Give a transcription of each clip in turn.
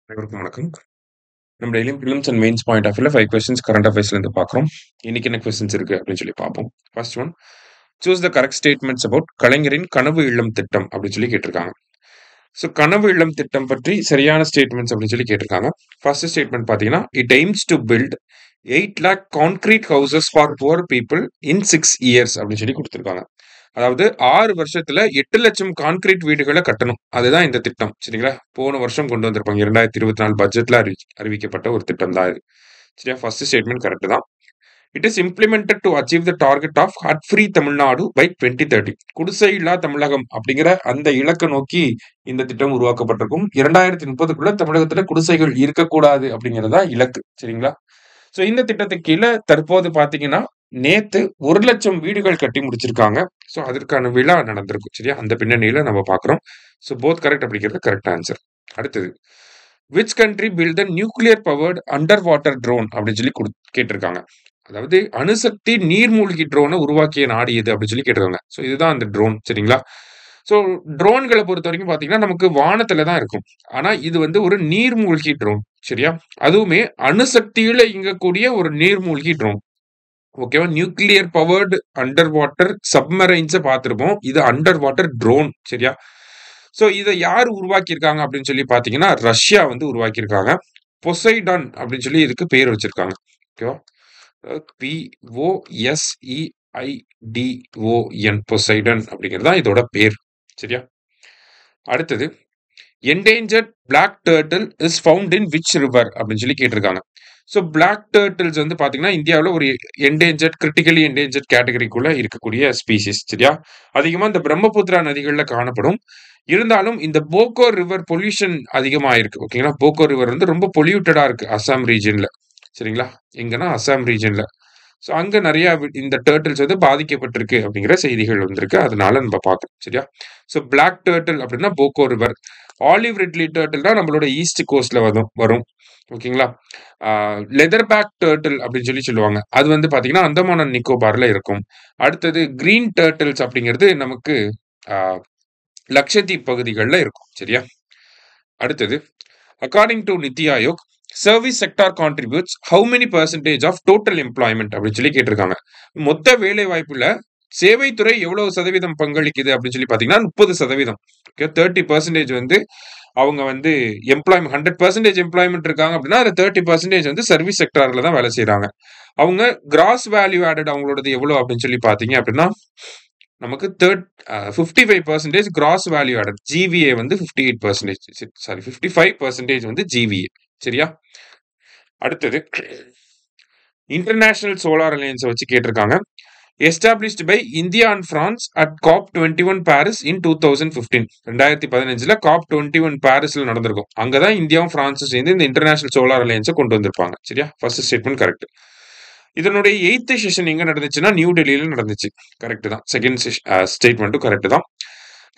அனைவருக்கும் வணக்கம். நம்ம டெய்லியும் prelims and mains point of வியூல 5 கொஸ்டின்ஸ் கரண்ட் அஃபேர்ஸ்ல இருந்து பார்க்குறோம். இன்னைக்கு என்ன கொஸ்டின்ஸ் இருக்கு அப்படின்னு சொல்லி பார்ப்போம். First one, choose the correct statements about கலைஞரின் கனவு இல்லம் திட்டம் அப்படின்னு சொல்லி கேட்டிருக்காங்க. ஸோ கனவு இல்லம் திட்டம் பற்றி சரியான ஸ்டேட்மெண்ட்ஸ் அப்படின்னு சொல்லி கேட்டிருக்காங்க. ஃபர்ஸ்ட் ஸ்டேட்மெண்ட் பார்த்தீங்கன்னா, it aims to build 8 lakh concrete houses for poor people in 6 years அப்படின்னு சொல்லி கொடுத்துருக்காங்க. அதாவது 6 வருஷத்துல 8 லட்சம் கான்கிரீட் வீடுகளை கட்டணும். அதுதான் இந்த திட்டம். சரிங்களா? போன வருஷம் கொண்டு வந்திருப்பாங்க. 2024 பட்ஜெட்ல அறிவிக்கப்பட்ட ஒரு திட்டம் தான் இது. சரியா? ஃபர்ஸ்ட் ஸ்டேட்மெண்ட் கரெக்ட் தான். It is implemented to achieve the target of hut free Tamil Nadu by 2030. குடிசை இல்லா தமிழகம் அப்படிங்கிற அந்த இலக்கை நோக்கி இந்த திட்டம் உருவாக்கப்பட்டிருக்கும். 2030க்குள்ள தமிழகத்துல குடிசைகள் இருக்கக்கூடாது அப்படிங்கிறதா இலக்கு. சரிங்களா? ஸோ இந்த திட்டத்துக்கு கீழே தற்போது பார்த்தீங்கன்னா, நேத்து 1 லட்சம் வீடுகள் கட்டி முடிச்சிருக்காங்க. ஸோ அதற்கான விழா நடந்திருக்கும். சரியா? அந்த பின்னணியில நம்ம பார்க்குறோம். ஸோ போத் கரெக்ட் அப்படிங்கிறது கரெக்ட் ஆன்சர். அடுத்தது, which country built the nuclear powered under water drone அப்படின்னு சொல்லி கேட்டிருக்காங்க. அதாவது அணுசக்தி நீர்மூழ்கி ட்ரோனை உருவாக்கிய நாடு எது அப்படின்னு சொல்லி கேட்டிருக்காங்க. ஸோ இதுதான் அந்த ட்ரோன். சரிங்களா? ஸோ ட்ரோன்களை பொறுத்த வரைக்கும் பார்த்தீங்கன்னா, நமக்கு வானத்துல தான் இருக்கும். ஆனா இது வந்து ஒரு நீர்மூழ்கி ட்ரோன். சரியா? அதுவுமே அணுசக்தியில இயங்கக்கூடிய ஒரு நீர்மூழ்கி ட்ரோன். ஓகேவா? நியூக்ளியர் பவர்டு அண்டர் வாட்டர் சப்மரைன்ஸை பார்த்துருப்போம். இது அண்டர் வாட்டர் ட்ரோன். சரியா? ஸோ இதை யார் உருவாக்கியிருக்காங்க அப்படின்னு சொல்லி பார்த்தீங்கன்னா, ரஷ்யா வந்து உருவாக்கியிருக்காங்க. பொசைடான் அப்படின்னு சொல்லி இதுக்கு பேர் வச்சிருக்காங்க. ஓகேவா? POSEIDON பொசைடன் அப்படிங்கிறது தான் இதோட பேர். சரியா? அடுத்தது, endangered black turtle is found in which river அப்படின்னு சொல்லி கேட்டிருக்காங்க. ஸோ பிளாக் டர்ட்டில்ஸ் வந்து பார்த்தீங்கன்னா, இந்தியாவில் ஒரு கிரிட்டிக்கலி என்டேஞ்சர்ட் கேட்டகரிக்குள்ள இருக்கக்கூடிய ஸ்பீசிஸ். சரியா? அதிகமாக இந்த பிரம்மபுத்திரா நதிகளில் காணப்படும். இருந்தாலும் இந்த போகோ ரிவர் பொல்யூஷன் அதிகமாக இருக்கு. ஓகேங்களா? போகோ ரிவர் வந்து ரொம்ப பொல்யூட்டடா இருக்கு அசாம் ரீஜன்ல. சரிங்களா? எங்கன்னா அசாம் ரீஜன்ல. ஸோ அங்க நிறைய இந்த டர்ட்டில்ஸ் வந்து பாதிக்கப்பட்டிருக்கு அப்படிங்கிற செய்திகள் வந்திருக்கு. அதனால நம்ம பார்க்கணும். சரியா? ஸோ பிளாக் டர்ட்டில் அப்படின்னா போகோ ரிவர். ஆலிவ் ரிட்லி டர்ட்டில் தான் நம்மளோட ஈஸ்ட் கோஸ்ட்ல வரும். ஓகேங்களா? லெதர் பேக் டர்ட்டில் அப்படின்னு சொல்லி சொல்லுவாங்க. அது வந்து பாத்தீங்கன்னா அந்தமான் அண்ட் நிக்கோபார்ல இருக்கும். அடுத்தது கிரீன் டர்ட்டில்ஸ் அப்படிங்கிறது நமக்கு லக்ஷதீப் பகுதிகளில் இருக்கும். சரியா? அடுத்தது, according to NITI Aayog, service sector contributes how many percentage of total employment அப்படின்னு சொல்லி கேட்டிருக்காங்க. மொத்த வேலை வாய்ப்புல சேவைத்துறை எவ்வளவு சதவீதம் பங்களிக்குது அப்படின்னு சொல்லி பாத்தீங்கன்னா 30%. 30% வந்து அவங்க வந்து 100% எம்ப்ளாய்மெண்ட் இருக்காங்க அப்படின்னா அது 30% வந்து சர்வீஸ் செக்டார்ல தான் வேலை செய்யறாங்க. அவங்க கிராஸ் வேல்யூ ஆடட் அவங்களோடது எவ்வளவு அப்படின்னு சொல்லி பாத்தீங்க அப்படின்னா நமக்கு 55% கிராஸ் வேல்யூ ஆடட். ஜிவிஏ வந்து 55% வந்து ஜிவிஏ. சரியா? அடுத்தது, இன்டர்நேஷனல் சோலார் அலையன்ஸ் வச்சு கேட்டிருக்காங்க. Established by India and France at COP21 Paris in 2015. 2015ல COP21 பாரிஸ்ல நடந்திருக்கும். அங்கதான் இந்தியாவும் பிரான்ஸும் சேர்ந்து இந்த இன்டர்நேஷனல் சோலார் அலையன்ஸை கொண்டு வந்திருப்பாங்க. சரியா? First statement correct. இதனுடைய 8th செஷன் எங்க நடந்துச்சுன்னா நியூ டெல்லியில நடந்துச்சு. கரெக்ட் தான். செகண்ட் ஸ்டேட்மெண்ட்டும் கரெக்ட் தான்.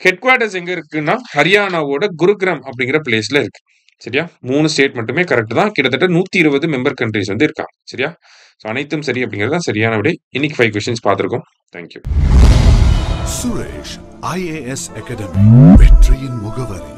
ஹெட் குவார்டர்ஸ் எங்க இருக்குன்னா ஹரியானாவோட குருகிராம் அப்படிங்கிற பிளேஸ்ல இருக்கு. சரியா? 3 ஸ்டேட்மெண்ட்டுமே கரெக்ட் தான். கிட்டத்தட்ட 120 மெம்பர் கண்ட்ரிஸ் வந்து இருக்காங்க. சரியா? அனைத்தும் சரி அப்படிங்கிறது தான் சரியான விடை. இன்னைக்கு 5 கொஸ்டின்ஸ் பார்த்திருக்கோம். தேங்க்யூ. சுரேஷ் IAS அகாடமி, வெற்றியின் முகவரி.